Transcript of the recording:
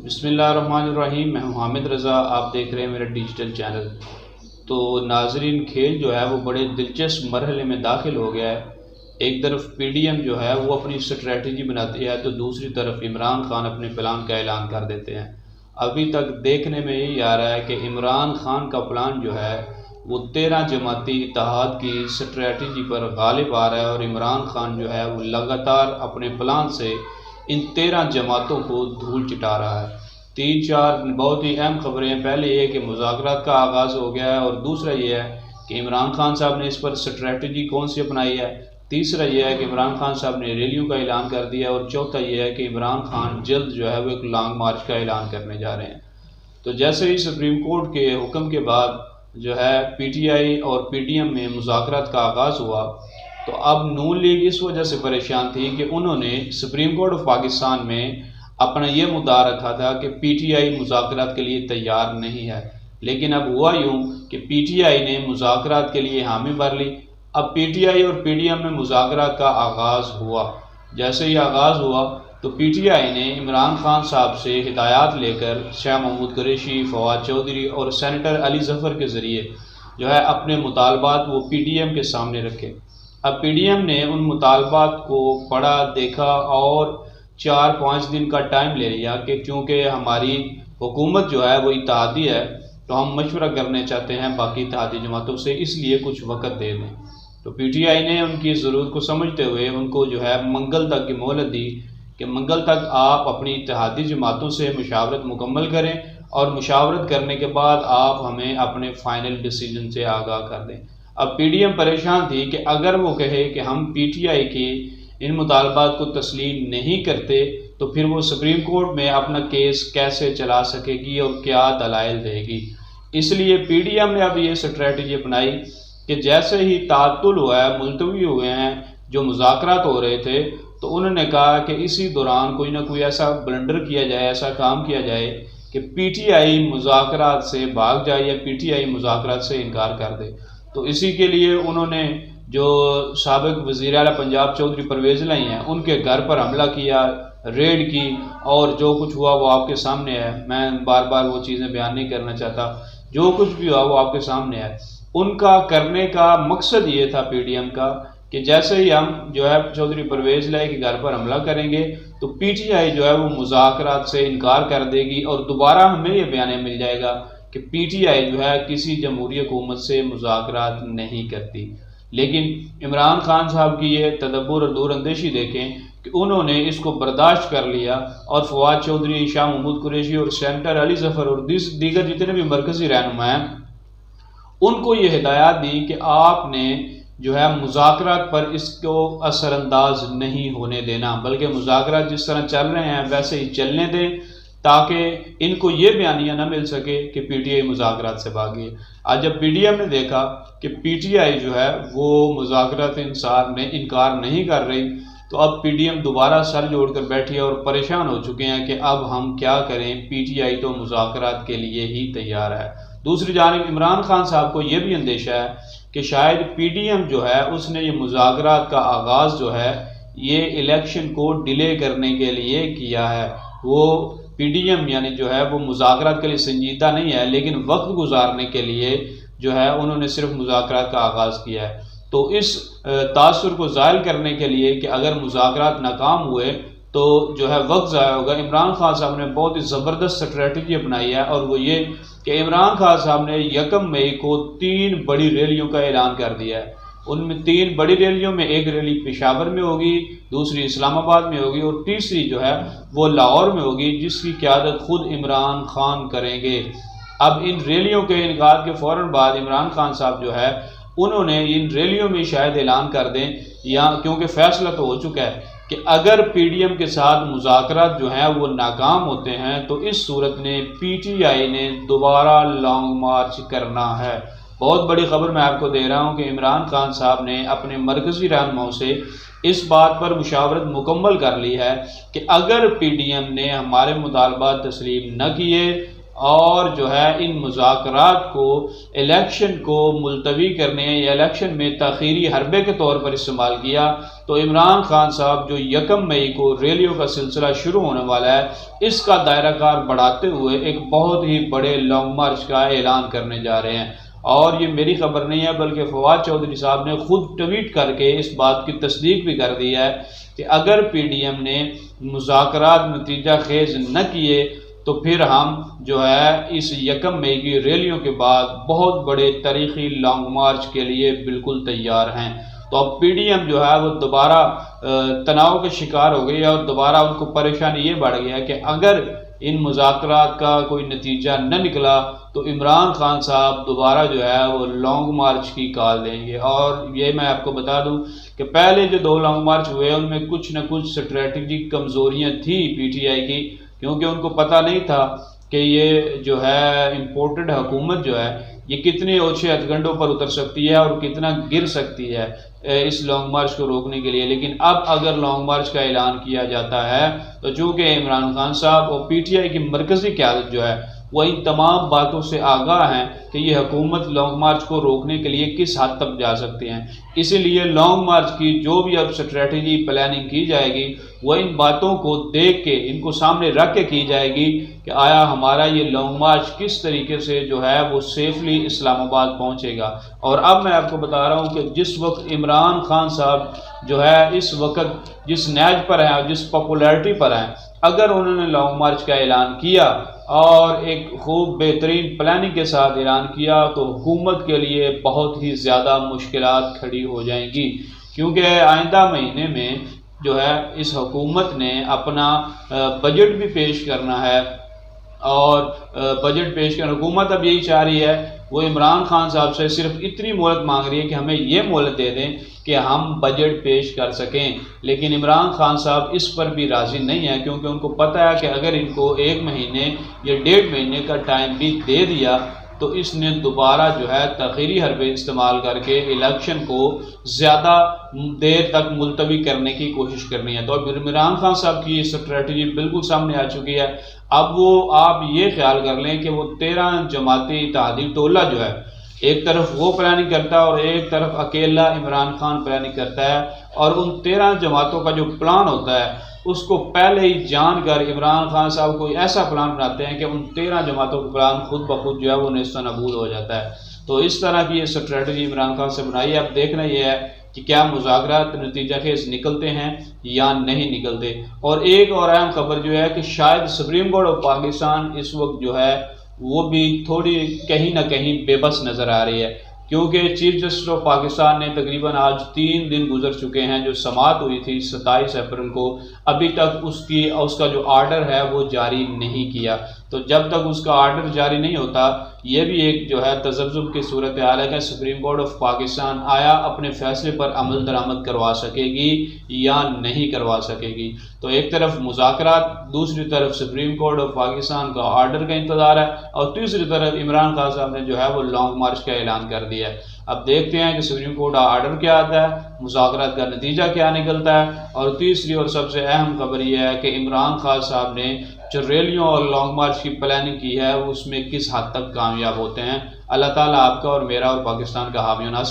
بسم اللہ الرحمن الرحیم۔ میں ہوں حامد رضا، آپ دیکھ رہے ہیں میرا ڈیجیٹل چینل۔ تو ناظرین، کھیل جو ہے وہ بڑے دلچسپ مرحلے میں داخل ہو گیا ہے۔ ایک طرف پی ڈی ایم جو ہے وہ اپنی اسٹریٹجی بناتی ہے تو دوسری طرف عمران خان اپنے پلان کا اعلان کر دیتے ہیں۔ ابھی تک دیکھنے میں یہی آ رہا ہے کہ عمران خان کا پلان جو ہے وہ 13 جماعتی اتحاد کی اسٹریٹجی پر غالب آ رہا ہے، اور عمران خان جو ہے وہ لگاتار اپنے پلان سے ان 13 جماعتوں کو دھول چٹا رہا ہے۔ 3-4 بہت ہی اہم خبریں ہیں۔ پہلے یہ کہ مذاکرات کا آغاز ہو گیا ہے، اور دوسرا یہ ہے کہ عمران خان صاحب نے اس پر اسٹریٹجی کون سی اپنائی ہے۔ تیسرا یہ ہے کہ عمران خان صاحب نے ریلیوں کا اعلان کر دیا، اور چوتھا یہ ہے کہ عمران خان جلد جو ہے وہ ایک لانگ مارچ کا اعلان کرنے جا رہے ہیں۔ تو جیسے ہی سپریم کورٹ کے حکم کے بعد جو ہے پی ٹی آئی اور پی ڈی ایم میں مذاکرات کا آغاز ہوا، تو اب نون لیگ اس وجہ سے پریشان تھی کہ انہوں نے سپریم کورٹ آف پاکستان میں اپنا یہ مدعا رکھا تھا کہ پی ٹی آئی مذاکرات کے لیے تیار نہیں ہے، لیکن اب ہوا یوں کہ پی ٹی آئی نے مذاکرات کے لیے حامی بھر لی۔ اب پی ٹی آئی اور پی ڈی ایم میں مذاکرات کا آغاز ہوا۔ جیسے ہی آغاز ہوا تو پی ٹی آئی نے عمران خان صاحب سے ہدایات لے کر شاہ محمود قریشی، فواد چودھری اور سینیٹر علی ظفر کے ذریعے جو ہے اپنے مطالبات وہ پی ڈی ایم کے سامنے رکھے۔ اب پی ڈی ایم نے ان مطالبات کو پڑھا، دیکھا اور 4-5 دن کا ٹائم لے لیا کہ چونکہ ہماری حکومت جو ہے وہ اتحادی ہے تو ہم مشورہ کرنے چاہتے ہیں باقی اتحادی جماعتوں سے، اس لیے کچھ وقت دے دیں۔ تو پی ٹی آئی نے ان کی ضرورت کو سمجھتے ہوئے ان کو جو ہے منگل تک کی مہلت دی کہ منگل تک آپ اپنی اتحادی جماعتوں سے مشاورت مکمل کریں، اور مشاورت کرنے کے بعد آپ ہمیں اپنے فائنل ڈیسیجن سے آگاہ کر دیں۔ اب پی ڈی ایم پریشان تھی کہ اگر وہ کہے کہ ہم پی ٹی آئی کی ان مطالبات کو تسلیم نہیں کرتے تو پھر وہ سپریم کورٹ میں اپنا کیس کیسے چلا سکے گی اور کیا دلائل دے گی۔ اس لیے پی ڈی ایم نے اب یہ اسٹریٹجی اپنائی کہ جیسے ہی تعطل ہوا ہے، ملتوی ہوئے ہیں جو مذاکرات ہو رہے تھے، تو انہوں نے کہا کہ اسی دوران کوئی نہ کوئی ایسا بلنڈر کیا جائے، ایسا کام کیا جائے کہ پی ٹی آئی مذاکرات سے بھاگ جائے یا پی ٹی آئی مذاکرات سے انکار کر دے۔ تو اسی کے لیے انہوں نے جو سابق وزیر اعلیٰ پنجاب چودھری پرویز الہی ہیں ان کے گھر پر حملہ کیا، ریڈ کی، اور جو کچھ ہوا وہ آپ کے سامنے ہے۔ میں بار بار وہ چیزیں بیان نہیں کرنا چاہتا، جو کچھ بھی ہوا وہ آپ کے سامنے ہے۔ ان کا کرنے کا مقصد یہ تھا پی ڈی ایم کا کہ جیسے ہی ہم جو ہے چودھری پرویز الہی کے گھر پر حملہ کریں گے تو پی ٹی آئی جو ہے وہ مذاکرات سے انکار کر دے گی، اور دوبارہ ہمیں یہ بیانیہ مل جائے گا کہ پی ٹی آئی جو ہے کسی جمہوری حکومت سے مذاکرات نہیں کرتی۔ لیکن عمران خان صاحب کی یہ تدبر اور دور اندیشی دیکھیں کہ انہوں نے اس کو برداشت کر لیا، اور فواد چودھری، شاہ محمود قریشی اور سینیٹر علی ظفر اور دیگر جتنے بھی مرکزی رہنما ہیں ان کو یہ ہدایات دی کہ آپ نے جو ہے مذاکرات پر اس کو اثر انداز نہیں ہونے دینا، بلکہ مذاکرات جس طرح چل رہے ہیں ویسے ہی چلنے دیں، تاکہ ان کو یہ بیانیہ نہ مل سکے کہ پی ٹی آئی مذاکرات سے بھاگی۔ آج جب پی ڈی ایم نے دیکھا کہ پی ٹی آئی جو ہے وہ مذاکرات انکار نہیں کر رہی، تو اب پی ڈی ایم دوبارہ سر جوڑ کر بیٹھی اور پریشان ہو چکے ہیں کہ اب ہم کیا کریں، پی ٹی آئی تو مذاکرات کے لیے ہی تیار ہے۔ دوسری جانب عمران خان صاحب کو یہ بھی اندیشہ ہے کہ شاید پی ڈی ایم جو ہے اس نے یہ مذاکرات کا آغاز جو ہے یہ الیکشن کو ڈیلے کرنے کے لیے کیا ہے۔ وہ پی ڈی ایم یعنی جو ہے وہ مذاکرات کے لیے سنجیدہ نہیں ہے، لیکن وقت گزارنے کے لیے جو ہے انہوں نے صرف مذاکرات کا آغاز کیا ہے۔ تو اس تاثر کو زائل کرنے کے لیے کہ اگر مذاکرات ناکام ہوئے تو جو ہے وقت ضائع ہوگا، عمران خان صاحب نے بہت ہی زبردست اسٹریٹجی اپنائی ہے، اور وہ یہ کہ عمران خان صاحب نے 1 مئی کو 3 بڑی ریلیوں کا اعلان کر دیا ہے۔ ان میں 3 بڑی ریلیوں میں ایک ریلی پشاور میں ہوگی، دوسری اسلام آباد میں ہوگی، اور تیسری جو ہے وہ لاہور میں ہوگی، جس کی قیادت خود عمران خان کریں گے۔ اب ان ریلیوں کے انعقاد کے فوراً بعد عمران خان صاحب جو ہے انہوں نے ان ریلیوں میں شاید اعلان کر دیں، یا کیونکہ فیصلہ تو ہو چکا ہے کہ اگر پی ڈی ایم کے ساتھ مذاکرات جو ہیں وہ ناکام ہوتے ہیں تو اس صورت میں پی ٹی آئی نے دوبارہ لانگ مارچ کرنا ہے۔ بہت بڑی خبر میں آپ کو دے رہا ہوں کہ عمران خان صاحب نے اپنے مرکزی رہنماؤں سے اس بات پر مشاورت مکمل کر لی ہے کہ اگر پی ڈی ایم نے ہمارے مطالبات تسلیم نہ کیے اور جو ہے ان مذاکرات کو الیکشن کو ملتوی کرنے یا الیکشن میں تاخیری حربے کے طور پر استعمال کیا، تو عمران خان صاحب جو 1 مئی کو ریلیوں کا سلسلہ شروع ہونے والا ہے، اس کا دائرہ کار بڑھاتے ہوئے ایک بہت ہی بڑے لانگ مارچ کا اعلان کرنے جا رہے ہیں۔ اور یہ میری خبر نہیں ہے بلکہ فواد چودھری صاحب نے خود ٹویٹ کر کے اس بات کی تصدیق بھی کر دی ہے کہ اگر پی ڈی ایم نے مذاکرات نتیجہ خیز نہ کیے تو پھر ہم جو ہے اس 1 مئی کی ریلیوں کے بعد بہت بڑے تاریخی لانگ مارچ کے لیے بالکل تیار ہیں۔ تو اب پی ڈی ایم جو ہے وہ دوبارہ تناؤ کے شکار ہو گئی ہے اور دوبارہ ان کو پریشانی یہ بڑھ گئی ہے کہ اگر ان مذاکرات کا کوئی نتیجہ نہ نکلا تو عمران خان صاحب دوبارہ جو ہے وہ لانگ مارچ کی کال دیں گے۔ اور یہ میں آپ کو بتا دوں کہ پہلے جو 2 لانگ مارچ ہوئے ان میں کچھ نہ کچھ اسٹریٹجک کمزوریاں تھیں پی ٹی آئی کی، کیونکہ ان کو پتہ نہیں تھا کہ یہ جو ہے امپورٹڈ حکومت جو ہے یہ کتنے اونچے ہتھکنڈوں پر اتر سکتی ہے اور کتنا گر سکتی ہے اس لانگ مارچ کو روکنے کے لیے۔ لیکن اب اگر لانگ مارچ کا اعلان کیا جاتا ہے تو چونکہ عمران خان صاحب اور پی ٹی آئی کی مرکزی قیادت جو ہے وہ ان تمام باتوں سے آگاہ ہیں کہ یہ حکومت لانگ مارچ کو روکنے کے لیے کس حد تک جا سکتے ہیں، اسی لیے لانگ مارچ کی جو بھی اب اسٹریٹجی پلاننگ کی جائے گی وہ ان باتوں کو دیکھ کے ان کو سامنے رکھ کے کی جائے گی کہ آیا ہمارا یہ لانگ مارچ کس طریقے سے جو ہے وہ سیفلی اسلام آباد پہنچے گا۔ اور اب میں آپ کو بتا رہا ہوں کہ جس وقت عمران خان صاحب جو ہے اس وقت جس نیج پر ہیں جس پاپولیرٹی پر ہیں، اگر انہوں نے لانگ مارچ کا اعلان کیا اور ایک خوب بہترین پلاننگ کے ساتھ اعلان کیا تو حکومت کے لیے بہت ہی زیادہ مشکلات کھڑی ہو جائیں گی، کیونکہ آئندہ مہینے میں جو ہے اس حکومت نے اپنا بجٹ بھی پیش کرنا ہے، اور بجٹ پیش کرنا حکومت اب یہی چاہ رہی ہے، وہ عمران خان صاحب سے صرف اتنی مہلت مانگ رہی ہے کہ ہمیں یہ مہلت دے دیں کہ ہم بجٹ پیش کر سکیں۔ لیکن عمران خان صاحب اس پر بھی راضی نہیں ہے، کیونکہ ان کو پتہ ہے کہ اگر ان کو 1 مہینے یا 1.5 مہینے کا ٹائم بھی دے دیا تو اس نے دوبارہ جو ہے تاخیری حربے استعمال کر کے الیکشن کو زیادہ دیر تک ملتوی کرنے کی کوشش کرنی ہے۔ تو اب عمران خان صاحب کی یہ اسٹریٹجی بالکل سامنے آ چکی ہے۔ اب وہ آپ یہ خیال کر لیں کہ وہ 13 جماعتی اتحادی ٹولہ جو ہے ایک طرف وہ پلاننگ کرتا ہے اور ایک طرف اکیلا عمران خان پلاننگ کرتا ہے، اور ان 13 جماعتوں کا جو پلان ہوتا ہے اس کو پہلے ہی جان کر عمران خان صاحب کوئی ایسا پلان بناتے ہیں کہ ان 13 جماعتوں کا پلان خود بخود جو ہے وہ نیست و نابود ہو جاتا ہے۔ تو اس طرح کی یہ اسٹریٹجی عمران خان سے بنائی ہے۔ اب دیکھنا یہ ہے کہ کیا مذاکرات نتیجہ خیز نکلتے ہیں یا نہیں نکلتے۔ اور ایک اور اہم خبر جو ہے کہ شاید سپریم کورٹ آف پاکستان اس وقت جو ہے وہ بھی تھوڑی کہیں نہ کہیں بے بس نظر آ رہی ہے، کیونکہ چیف جسٹس آف پاکستان نے تقریباً آج 3 دن گزر چکے ہیں جو سماعت ہوئی تھی 27 اپریل کو، ابھی تک اس کا جو آرڈر ہے وہ جاری نہیں کیا۔ تو جب تک اس کا آرڈر جاری نہیں ہوتا یہ بھی ایک جو ہے تذبذب کی صورتحال ہے کہ سپریم کورٹ آف پاکستان آیا اپنے فیصلے پر عمل درآمد کروا سکے گی یا نہیں کروا سکے گی۔ تو ایک طرف مذاکرات، دوسری طرف سپریم کورٹ آف پاکستان کا آرڈر کا انتظار ہے، اور تیسری طرف عمران خان صاحب نے جو ہے وہ لانگ مارچ کا اعلان کر دیا ہے۔ اب دیکھتے ہیں کہ سپریم کورٹ کا آرڈر کیا آتا ہے، مذاکرات کا نتیجہ کیا نکلتا ہے، اور تیسری اور سب سے اہم خبر یہ ہے کہ عمران خان صاحب نے جو ریلیوں اور لانگ مارچ کی پلاننگ کی ہے اس میں کس حد تک کامیاب ہوتے ہیں۔ اللہ تعالیٰ آپ کا اور میرا اور پاکستان کا حامی و ناصر